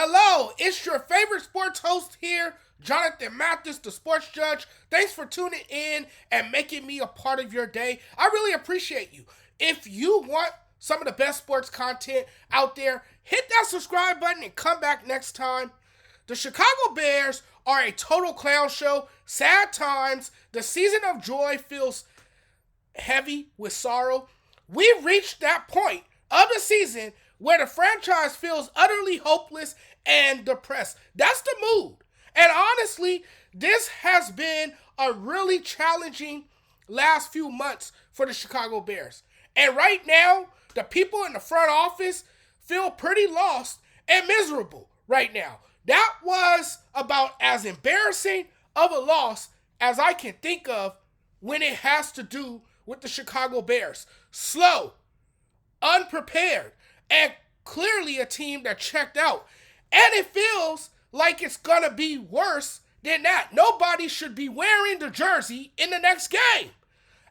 Hello, it's your favorite sports host here, Jonathan Mathis, the sports judge. Thanks for tuning in and making me a part of your day. I really appreciate you. If you want some of the best sports content out there, hit that subscribe button and come back next time. The Chicago Bears are a total clown show. Sad times. The season of joy feels heavy with sorrow. We've reached that point of the season where the franchise feels utterly hopeless and depressed. That's the mood. And honestly, this has been a really challenging last few months for the Chicago Bears. And right now, the people in the front office feel pretty lost and miserable right now. That was about as embarrassing of a loss as I can think of when it has to do with the Chicago Bears. Slow, unprepared, and clearly a team that checked out. And it feels like it's going to be worse than that. Nobody should be wearing the jersey in the next game.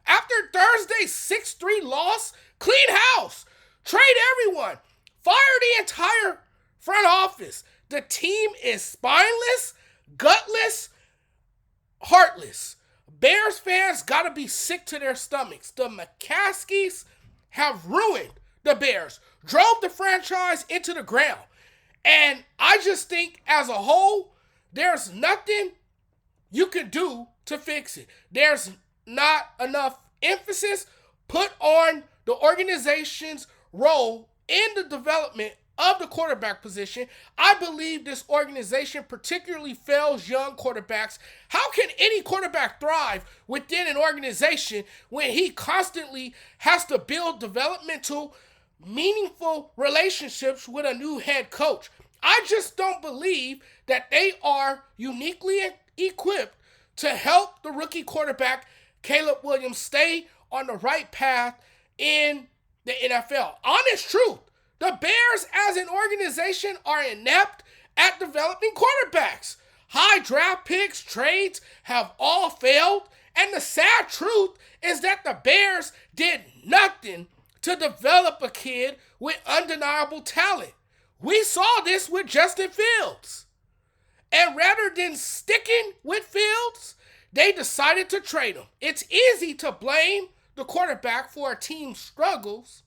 After Thursday's 6-3 loss, clean house, trade everyone, fire the entire front office. The team is spineless, gutless, heartless. Bears fans got to be sick to their stomachs. The McCaskies have ruined the Bears, drove the franchise into the ground. And I just think as a whole, there's nothing you can do to fix it. There's not enough emphasis put on the organization's role in the development of the quarterback position. I believe this organization particularly fails young quarterbacks. How can any quarterback thrive within an organization when he constantly has to build developmental, meaningful relationships with a new head coach? I just don't believe that they are uniquely equipped to help the rookie quarterback, Caleb Williams, stay on the right path in the NFL. Honest truth. The Bears as an organization are inept at developing quarterbacks. High draft picks, trades have all failed. And the sad truth is that the Bears did nothing to develop a kid with undeniable talent. We saw this with Justin Fields. And rather than sticking with Fields, they decided to trade him. It's easy to blame the quarterback for a team's struggles.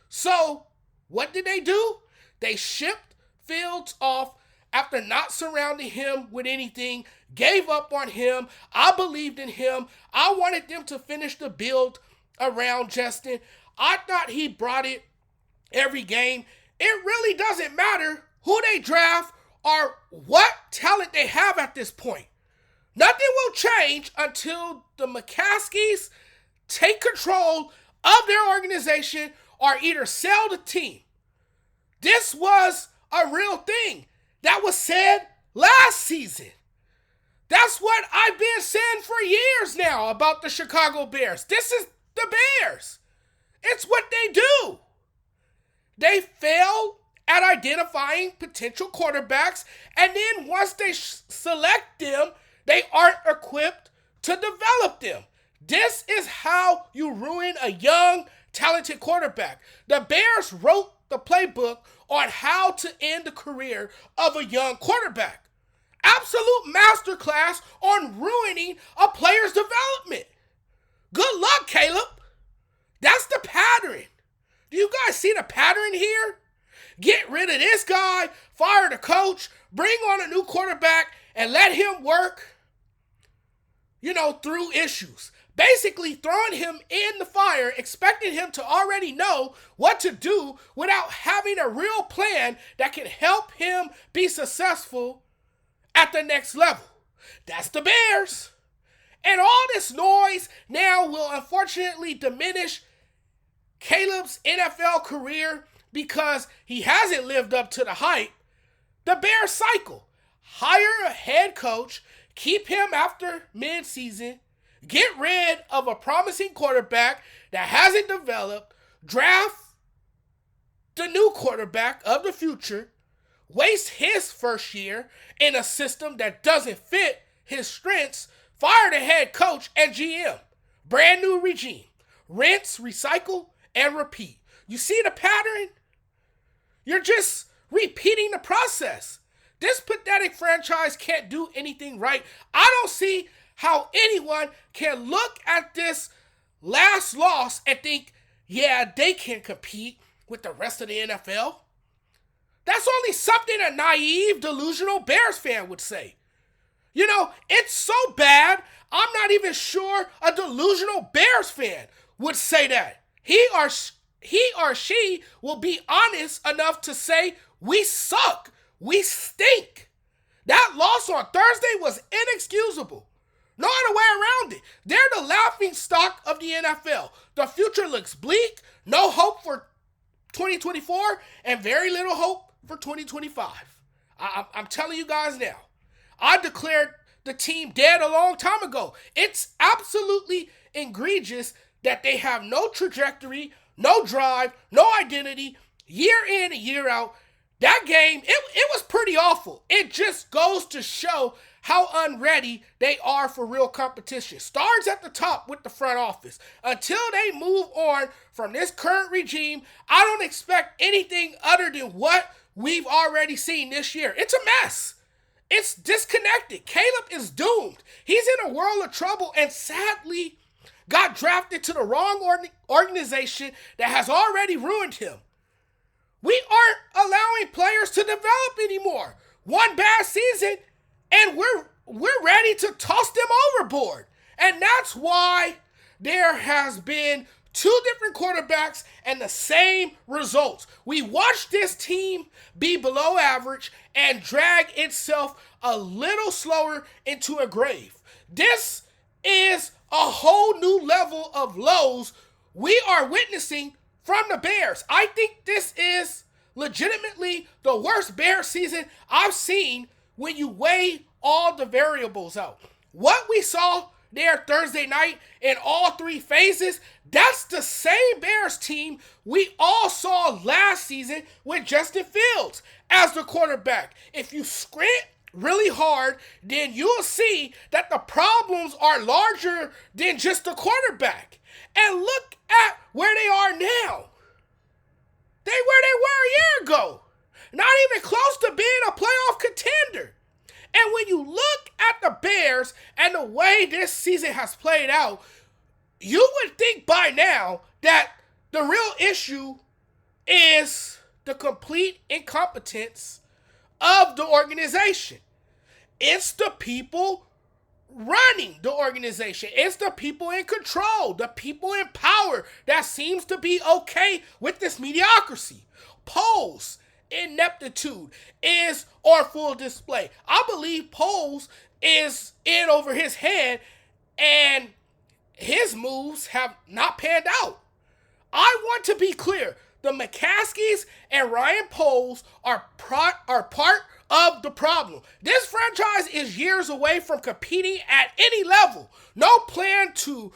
So, what did they do? They shipped Fields off after not surrounding him with anything, gave up on him. I believed in him. I wanted them to finish the build around Justin. I thought he brought it every game. It really doesn't matter who they draft or what talent they have at this point. Nothing will change until the McCaskies take control of their organization or either sell the team. This was a real thing that was said last season. That's what I've been saying for years now about the Chicago Bears. This is the Bears. It's what they do. They fail at identifying potential quarterbacks, and then once they select them, they aren't equipped to develop them. This is how you ruin a young, talented quarterback. The Bears wrote the playbook on how to end the career of a young quarterback. Absolute masterclass on ruining a player's development. Good luck, Caleb. That's the pattern. Do you guys see the pattern here? Get rid of this guy, fire the coach, bring on a new quarterback, and let him work, through issues. Basically throwing him in the fire, expecting him to already know what to do without having a real plan that can help him be successful at the next level. That's the Bears. And all this noise now will unfortunately diminish Caleb's NFL career because he hasn't lived up to the hype. The Bears cycle. Hire a head coach, keep him after midseason, get rid of a promising quarterback that hasn't developed, draft the new quarterback of the future, waste his first year in a system that doesn't fit his strengths, fire the head coach and GM. Brand new regime. Rinse, recycle, and repeat. You see the pattern? You're just repeating the process. This pathetic franchise can't do anything right. I don't see how anyone can look at this last loss and think, yeah, they can compete with the rest of the NFL. That's only something a naive, delusional Bears fan would say. You know, it's so bad, I'm not even sure a delusional Bears fan would say that. He or she will be honest enough to say, we suck. We stink. That loss on Thursday was inexcusable. No other way around it. They're the laughing stock of the NFL. The future looks bleak. No hope for 2024 and very little hope for 2025. I'm telling you guys now. I declared the team dead a long time ago. It's absolutely egregious that they have no trajectory, no drive, no identity, year in and year out. That game, it was pretty awful. It just goes to show how unready they are for real competition. Starts at the top with the front office. Until they move on from this current regime, I don't expect anything other than what we've already seen this year. It's a mess. It's disconnected. Caleb is doomed. He's in a world of trouble and sadly got drafted to the wrong organization that has already ruined him. We aren't allowing players to develop anymore. One bad season, and we're ready to toss them overboard. And that's why there has been two different quarterbacks and the same results. We watched this team be below average and drag itself a little slower into a grave. This is a whole new level of lows we are witnessing from the Bears. I think this is legitimately the worst Bears season I've seen when you weigh all the variables out. What we saw there Thursday night in all three phases, that's the same Bears team we all saw last season with Justin Fields as the quarterback. If you squint really hard, then you'll see that the problems are larger than just the quarterback. And look at where they are now. Where they were a year ago. Not even close to being a playoff contender. And when you look at the Bears and the way this season has played out, you would think by now that the real issue is the complete incompetence of the organization. It's the people running the organization. It's the people in control, the people in power that seems to be okay with this mediocrity. Poles ineptitude is on full display. I believe Poles is in over his head and his moves have not panned out. I want to be clear. The McCaskies and Ryan Poles are part of the problem. This franchise is years away from competing at any level. No plan to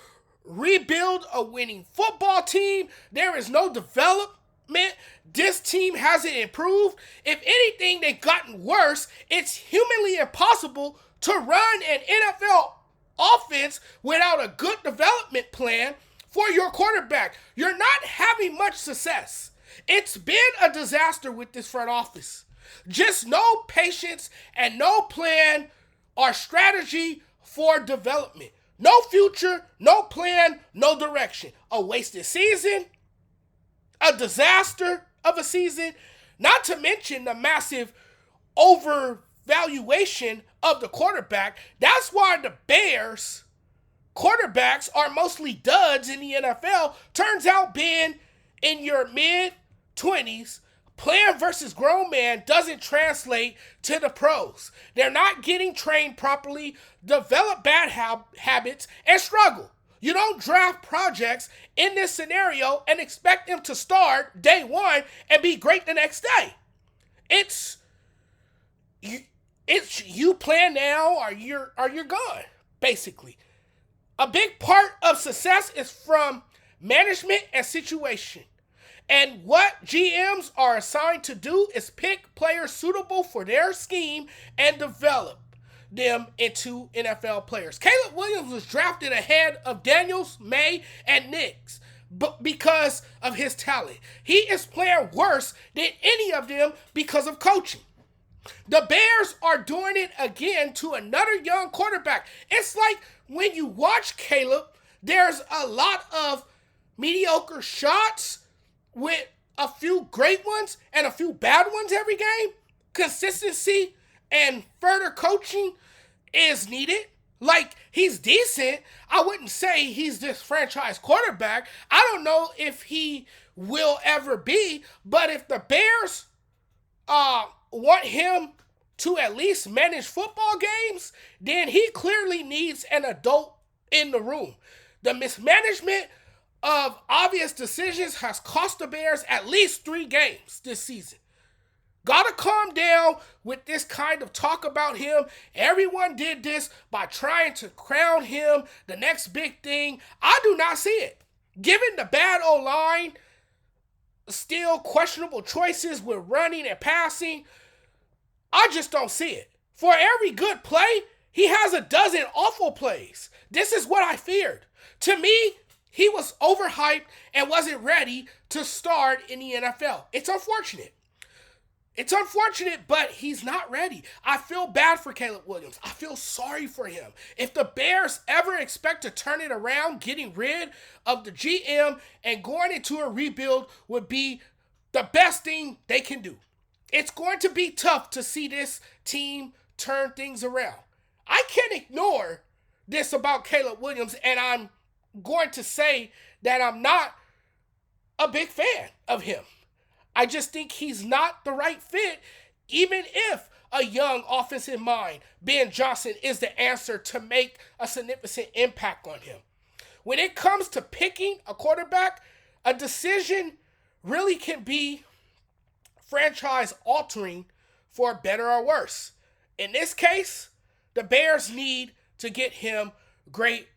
rebuild a winning football team. There is no development. This team hasn't improved. If anything, they've gotten worse. It's humanly impossible to run an NFL offense without a good development plan for your quarterback. You're not having much success. It's been a disaster with this front office. Just no patience and no plan or strategy for development. No future, no plan, no direction. A wasted season, a disaster of a season, not to mention the massive overvaluation of the quarterback. That's why the Bears quarterbacks are mostly duds in the NFL. Turns out being in your mid-20s, playing versus grown man doesn't translate to the pros. They're not getting trained properly, develop bad habits, and struggle. You don't draft projects in this scenario and expect them to start day one and be great the next day. It's you plan now or you're gone, basically. A big part of success is from management and situation. And what GMs are assigned to do is pick players suitable for their scheme and develop them into NFL players. Caleb Williams was drafted ahead of Daniels, May, and Nix. but because of his talent. He is playing worse than any of them because of coaching. The Bears are doing it again to another young quarterback. It's like when you watch Caleb, there's a lot of mediocre shots with a few great ones and a few bad ones every game. Consistency and further coaching is needed. Like, he's decent. I wouldn't say he's this franchise quarterback. I don't know if he will ever be, but if the Bears want him to at least manage football games, then he clearly needs an adult in the room. The mismanagement of obvious decisions has cost the Bears at least 3 games this season. Gotta calm down with this kind of talk about him. Everyone did this by trying to crown him the next big thing. I do not see it. Given the bad O-line, still questionable choices with running and passing, I just don't see it. For every good play, he has a dozen awful plays. This is what I feared. To me, he was overhyped and wasn't ready to start in the NFL. It's unfortunate. It's unfortunate, but he's not ready. I feel bad for Caleb Williams. I feel sorry for him. If the Bears ever expect to turn it around, getting rid of the GM and going into a rebuild would be the best thing they can do. It's going to be tough to see this team turn things around. I can't ignore this about Caleb Williams, and I'm going to say that I'm not a big fan of him. I just think he's not the right fit, even if a young offensive mind, Ben Johnson, is the answer to make a significant impact on him. When it comes to picking a quarterback, a decision really can be franchise altering for better or worse. In this case, the Bears need to get him great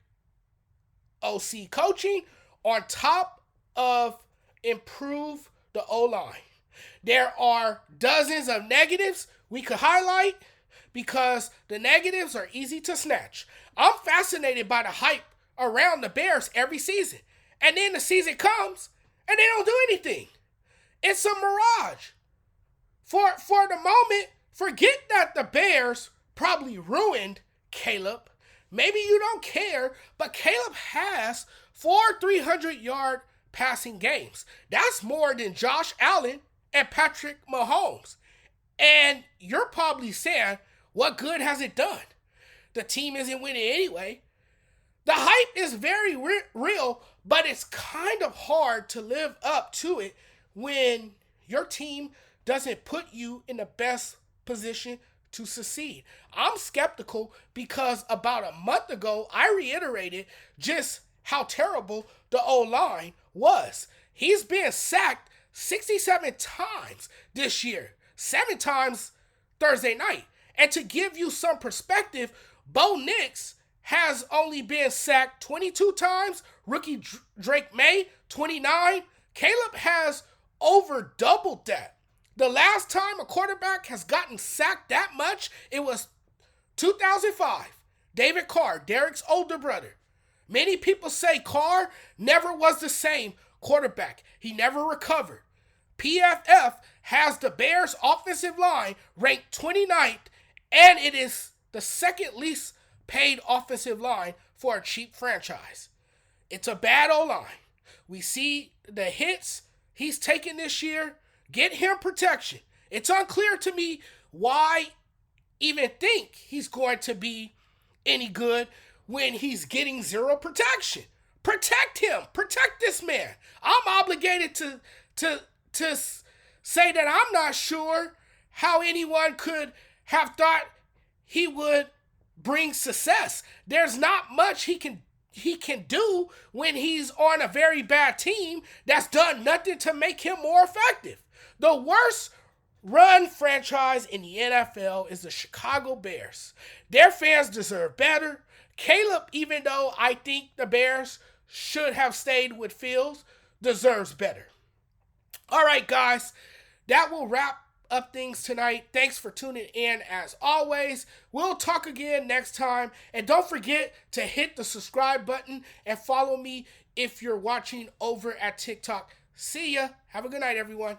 OC coaching on top of improve the O-line. There are dozens of negatives we could highlight because the negatives are easy to snatch. I'm fascinated by the hype around the Bears every season. And then the season comes and they don't do anything. It's a mirage. For the moment, forget that the Bears probably ruined Caleb. Maybe you don't care, but Caleb has 4 300-yard passing games. That's more than Josh Allen and Patrick Mahomes. And you're probably saying, what good has it done? The team isn't winning anyway. The hype is very real, but it's kind of hard to live up to it when your team doesn't put you in the best position to succeed. I'm skeptical because about a month ago, I reiterated just how terrible the O-line was. He's been sacked 67 times this year, 7 times Thursday night. And to give you some perspective, Bo Nix has only been sacked 22 times. Rookie Drake May, 29. Caleb has over doubled that. The last time a quarterback has gotten sacked that much, it was 2005. David Carr, Derek's older brother. Many people say Carr never was the same quarterback. He never recovered. PFF has the Bears' offensive line ranked 29th, and it is the second least paid offensive line for a cheap franchise. It's a bad O-line. We see the hits he's taken this year. Get him protection. It's unclear to me why even think he's going to be any good when he's getting zero protection. Protect him. Protect this man. I'm obligated to say that I'm not sure how anyone could have thought he would bring success. There's not much he can do when he's on a very bad team that's done nothing to make him more effective. The worst run franchise in the NFL is the Chicago Bears. Their fans deserve better. Caleb, even though I think the Bears should have stayed with Fields, deserves better. All right, guys, that will wrap up things tonight. Thanks for tuning in as always. We'll talk again next time. And don't forget to hit the subscribe button and follow me if you're watching over at TikTok. See ya. Have a good night, everyone.